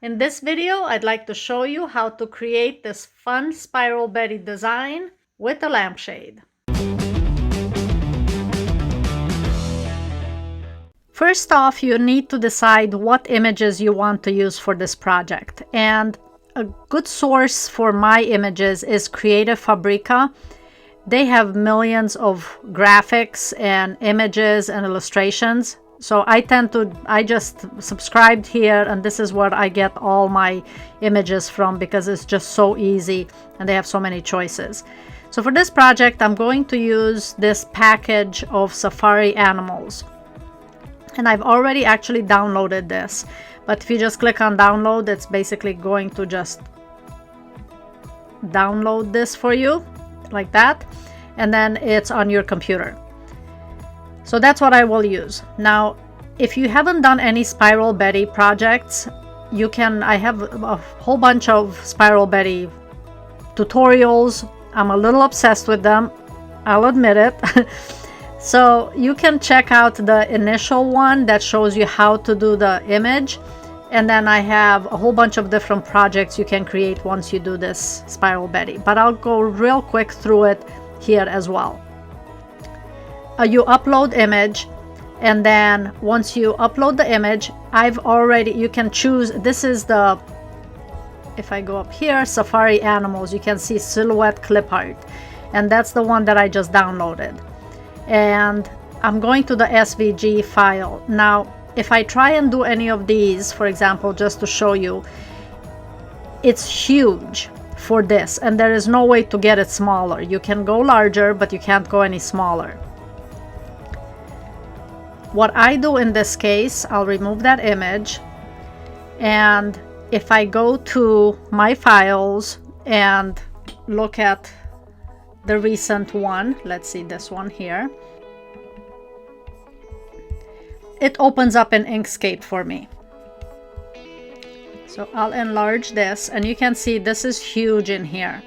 In this video, I'd like to show you how to create this fun spiral Betty design with a lampshade. First off, you need to decide what images you want to use for this project. And a good source for my images is Creative Fabrica. They have millions of graphics and images and illustrations. So I just subscribed here, and this is where I get all my images from because it's just so easy and they have so many choices. So for this project, I'm going to use this package of safari animals. And I've already actually downloaded this. But if you just click on download, it's basically going to just download this for you like that. And then it's on your computer. So that's what I will use. Now, if you haven't done any Spiral Betty projects, I have a whole bunch of Spiral Betty tutorials. I'm a little obsessed with them, I'll admit it. So you can check out the initial one that shows you how to do the image. And then I have a whole bunch of different projects you can create once you do this Spiral Betty. But I'll go real quick through it here as well. You upload image, and then once you upload the image, you can choose, this is the, if I go up here, Safari Animals, you can see silhouette clip art, and that's the one that I just downloaded. And I'm going to the SVG file. Now, if I try and do any of these, for example, just to show you, it's huge for this, and there is no way to get it smaller. You can go larger, but you can't go any smaller. What I do in this case, I'll remove that image, and if I go to my files and look at the recent one, let's see this one here, it opens up in Inkscape for me. So I'll enlarge this, and you can see this is huge in here.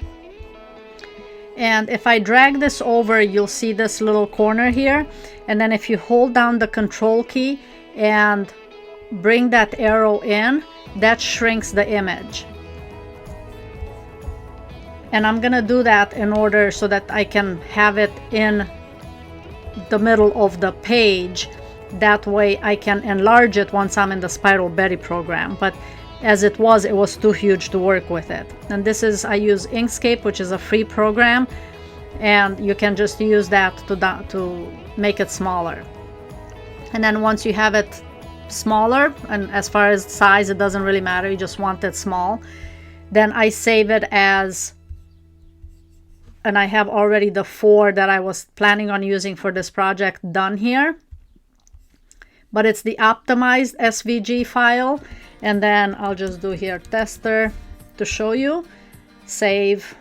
And if I drag this over, you'll see this little corner here. And then if you hold down the control key and bring that arrow in, that shrinks the image. And I'm gonna do that in order so that I can have it in the middle of the page. That way I can enlarge it once I'm in the Spiral Betty program. But as it was too huge to work with it. And this is, I use Inkscape, which is a free program, and you can just use that to make it smaller. And then once you have it smaller, and as far as size, it doesn't really matter, you just want it small, then I save it as, and I have already the 4 that I was planning on using for this project done here. But it's the optimized SVG file. And then I'll just do here tester to show you, save,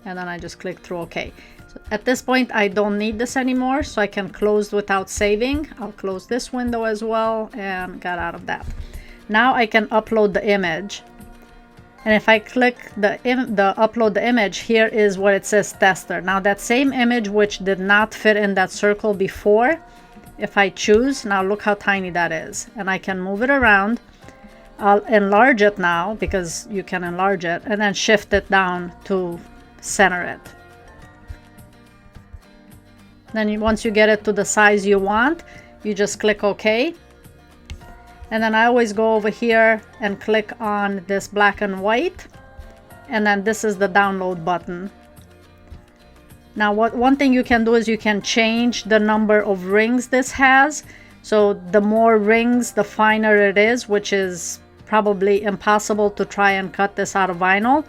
and then I just click through OK. So at this point I don't need this anymore, so I can close without saving. I'll close this window as well and get out of that. Now I can upload the image, and if I click the upload the image, here is what it says tester. Now that same image which did not fit in that circle before, if I choose, now look how tiny that is, and I can move it around. I'll enlarge it now because you can enlarge it, and then shift it down to center it. Then once you get it to the size you want, you just click OK. And then I always go over here and click on this black and white, and then this is the download button. Now one thing you can do is you can change the number of rings this has. So the more rings, the finer it is, which is probably impossible to try and cut this out of vinyl.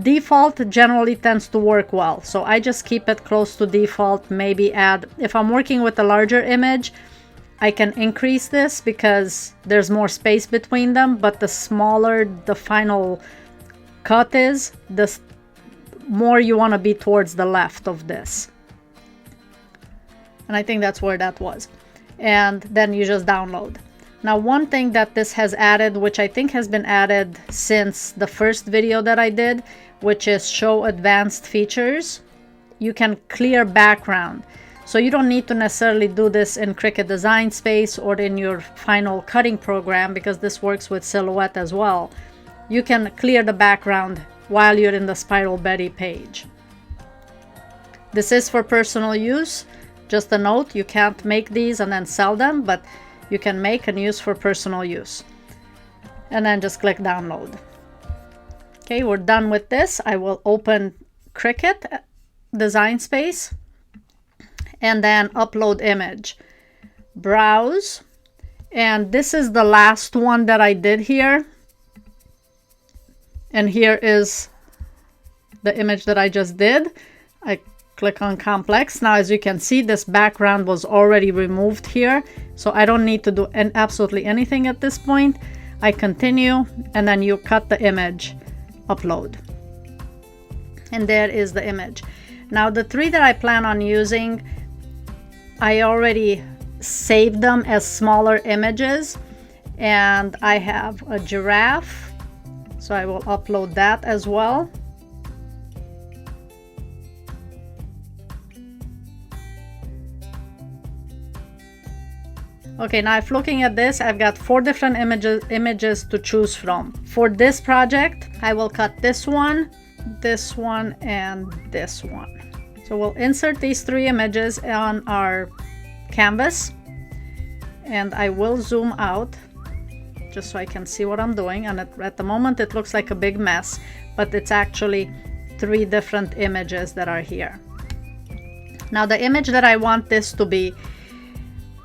Default generally tends to work well, so I just keep it close to default. Maybe add, if I'm working with a larger image, I can increase this because there's more space between them, but the smaller the final cut is, the more you want to be towards the left of this. And I think that's where that was. And then you just download. Now one thing that this has added, which I think has been added since the first video that I did, which is show advanced features. You can clear background. So you don't need to necessarily do this in Cricut Design Space or in your final cutting program, because this works with Silhouette as well. You can clear the background while you're in the Spiral Betty page. This is for personal use. Just a note, you can't make these and then sell them, but you can make and use for personal use. And then just click download. Okay, we're done with this. I will open Cricut Design Space and then upload image. Browse. And this is the last one that I did here. And here is the image that I just did. I click on complex. Now, as you can see, this background was already removed here. So I don't need to do absolutely anything at this point. I continue, and then you cut the image, upload. And there is the image. Now, the three that I plan on using, I already saved them as smaller images. And I have a giraffe, so I will upload that as well. Okay, now if looking at this, I've got 4 different images to choose from. For this project, I will cut this one, and this one. So we'll insert these 3 images on our canvas, and I will zoom out just so I can see what I'm doing. And at the moment it looks like a big mess, but it's actually 3 different images that are here. Now, the image that I want this to be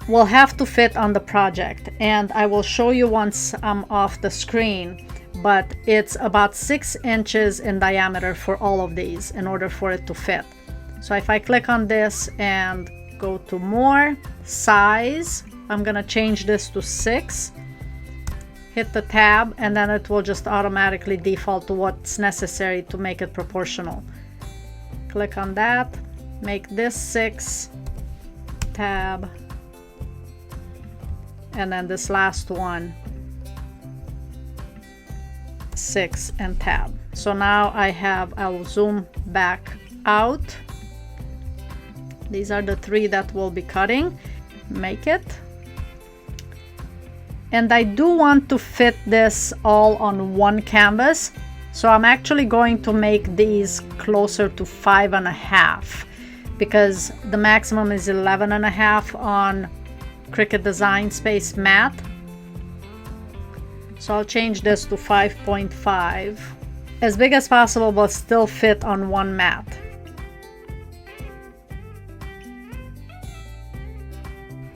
will have to fit on the project, and I will show you once I'm off the screen, but it's about 6 inches in diameter for all of these in order for it to fit. So if I click on this and go to more, size, I'm gonna change this to 6, hit the tab, and then it will just automatically default to what's necessary to make it proportional. Click on that, make this 6, tab, and then this last one 6 and tab. So now I will zoom back out. These are the 3 that we'll be cutting. Make it. And I do want to fit this all on one canvas, so I'm actually going to make these closer to 5.5, because the maximum is 11.5 on Cricut Design Space matte. So I'll change this to 5.5, as big as possible but still fit on one mat.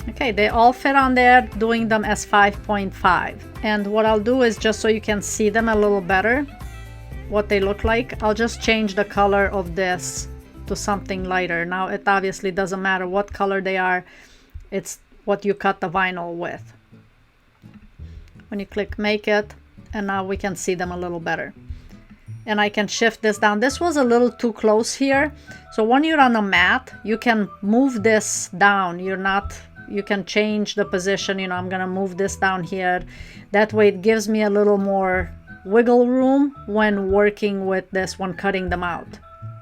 Okay, they all fit on there, doing them as 5.5. And what I'll do is, just so you can see them a little better, what they look like, I'll just change the color of this to something lighter. Now, it obviously doesn't matter what color they are, it's what you cut the vinyl with. When you click make it, and now we can see them a little better. And I can shift this down. This was a little too close here. So when you're on a mat, you can move this down. You can change the position. You know, I'm gonna move this down here. That way it gives me a little more wiggle room when working with this, when cutting them out.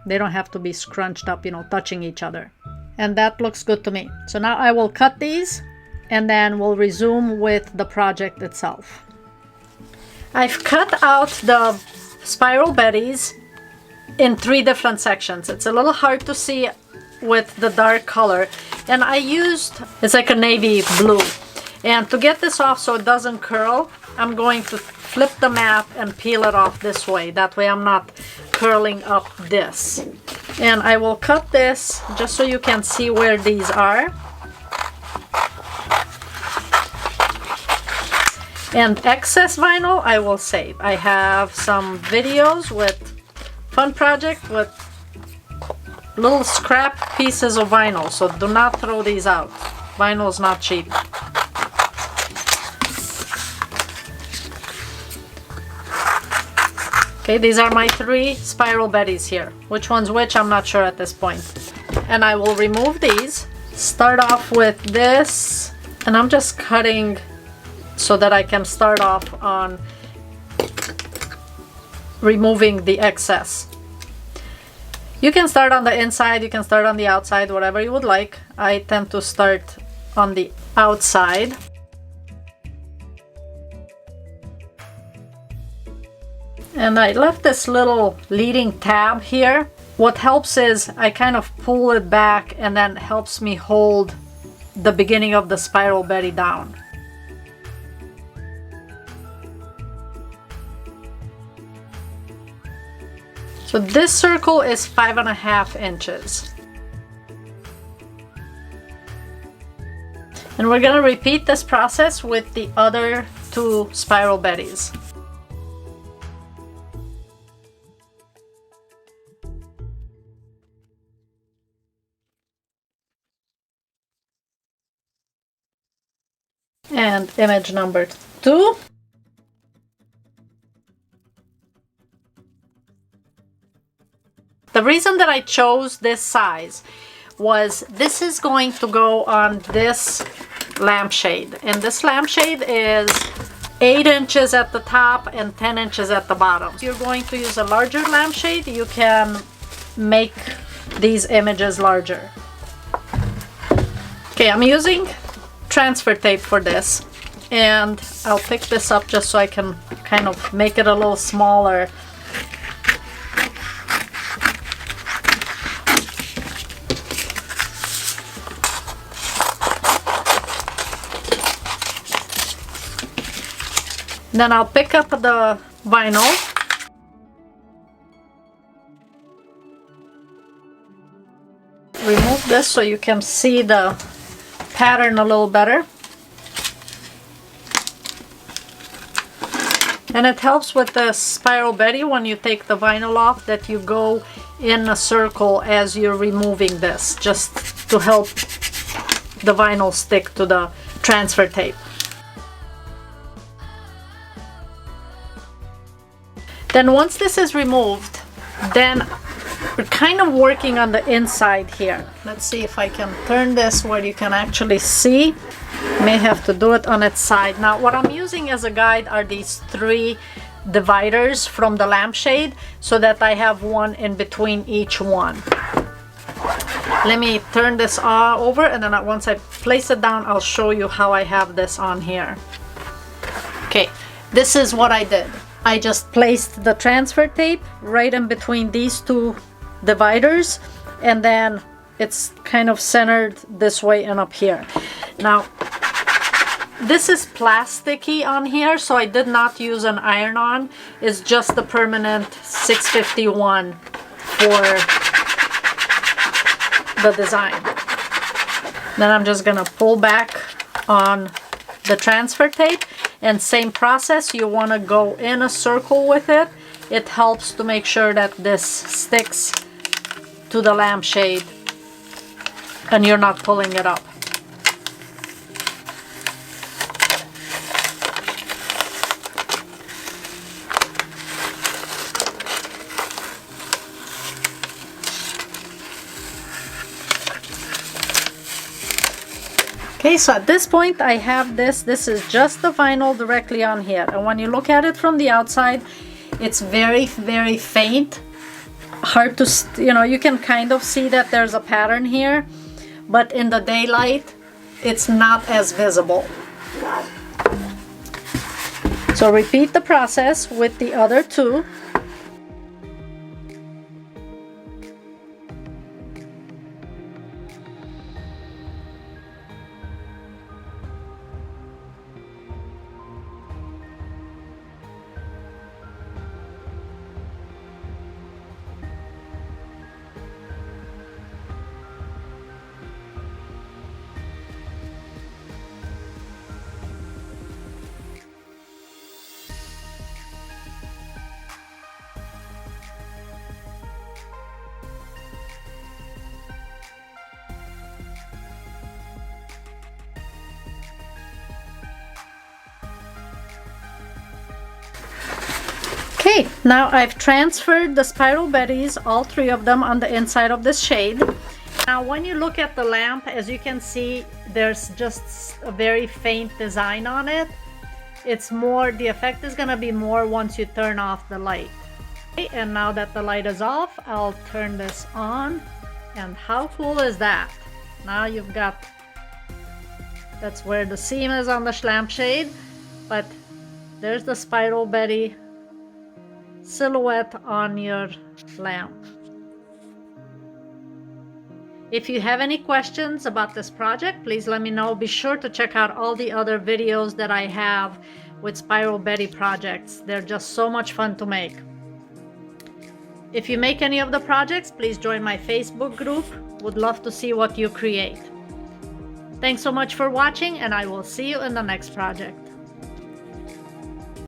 They don't have to be scrunched up, you know, touching each other. And that looks good to me. So now I will cut these, and then we'll resume with the project itself. I've cut out the Spiral Betties in 3 different sections. It's a little hard to see with the dark color, and I used, it's like a navy blue. And to get this off so it doesn't curl, I'm going to flip the mat and peel it off this way. That way I'm not curling up this. And I will cut this just so you can see where these are. And excess vinyl I will save. I have some videos with fun project with little scrap pieces of vinyl, so do not throw these out. Vinyl is not cheap. Okay, these are my 3 Spiral Betties here. Which one's which, I'm not sure at this point. And I will remove these. Start off with this, and I'm just cutting so that I can start off on removing the excess. You can start on the inside, you can start on the outside, whatever you would like. I tend to start on the outside. And I left this little leading tab here. What helps is I kind of pull it back and then helps me hold the beginning of the spiral Betty down. So this circle is 5.5 inches. And we're gonna repeat this process with the other 2 spiral Bettys. And image number 2. The reason that I chose this size was this is going to go on this lampshade, and this lampshade is 8 inches at the top and 10 inches at the bottom. If you're going to use a larger lampshade, you can make these images larger. Okay, I'm using transfer tape for this, and I'll pick this up just so I can kind of make it a little smaller. Then I'll pick up the vinyl. Remove this so you can see the pattern a little better. And it helps with the spiral Betty when you take the vinyl off that you go in a circle as you're removing this, just to help the vinyl stick to the transfer tape. Then once this is removed, then we're kind of working on the inside here. Let's see if I can turn this where you can actually see. May have to do it on its side. Now what I'm using as a guide are these 3 dividers from the lampshade, so that I have one in between each one. Let me turn this over, and then once I place it down, I'll show you how I have this on here. Okay, this is what I did. I just placed the transfer tape right in between these 2 dividers, and then it's kind of centered this way and up here. Now this is plasticky on here, so I did not use an iron-on. It's just the permanent 651 for the design. Then I'm just gonna pull back on the transfer tape, and same process, you want to go in a circle with it. It helps to make sure that this sticks to the lampshade and you're not pulling it up. Okay, so at this point I have this is just the vinyl directly on here, and when you look at it from the outside, it's very, very faint, hard to, you can kind of see that there's a pattern here, but in the daylight it's not as visible. So repeat the process with the other 2. Okay, now I've transferred the spiral Bettys, all 3 of them, on the inside of this shade. Now when you look at the lamp, as you can see, there's just a very faint design on it. It's more, the effect is gonna be more once you turn off the light. And now that the light is off, I'll turn this on. And how cool is that? Now you've got, that's where the seam is on the lampshade, but there's the Spiral Betty silhouette on your lamp. If you have any questions about this project, please let me know. Be sure to check out all the other videos that I have with Spiral Betty projects. They're just so much fun to make. If you make any of the projects, please join my Facebook group. Would love to see what you create. Thanks so much for watching, and I will see you in the next project.